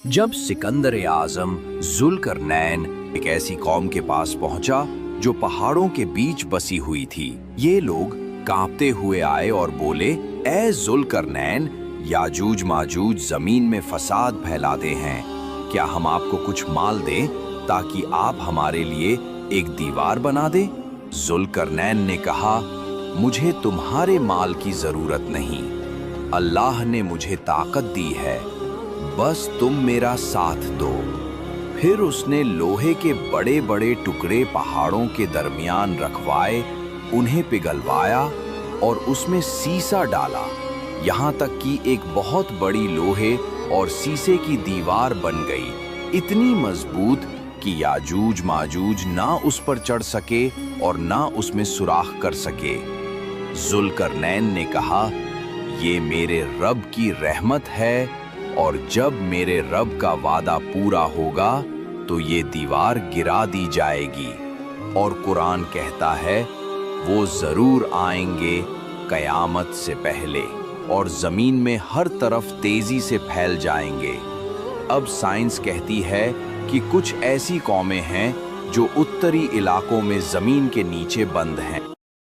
जब सिकंदर आजम जुल्करनैन एक ऐसी कौम के पास पहुंचा जो पहाड़ों के बीच बसी हुई थी। ये लोग कांपते हुए आए और बोले, ए जुल्करनैन, याजूज माजूज जमीन में फसाद फैलाते हैं। क्या हम आपको कुछ माल दें ताकि आप हमारे लिए एक दीवार बना दें? जुल्करनैन ने कहा, मुझे तुम्हारे माल की जरूरत नहीं। अल्लाह ने मुझे ताकत दी है, बस तुम मेरा साथ दो। फिर उसने लोहे के बड़े बड़े टुकड़े पहाड़ों के दरमियान रखवाए, उन्हें पिघलवाया और उसमें सीसा डाला, यहाँ तक कि एक बहुत बड़ी लोहे और सीसे की दीवार बन गई, इतनी मजबूत कि याजूज माजूज ना उस पर चढ़ सके और ना उसमें सुराख कर सके। जुल्करनैन ने कहा, ये मेरे रब की रहमत है, और जब मेरे रब का वादा पूरा होगा तो ये दीवार गिरा दी जाएगी। और कुरान कहता है, वो जरूर आएंगे कयामत से पहले और जमीन में हर तरफ तेजी से फैल जाएंगे। अब साइंस कहती है कि कुछ ऐसी कौमें हैं जो उत्तरी इलाकों में जमीन के नीचे बंद हैं।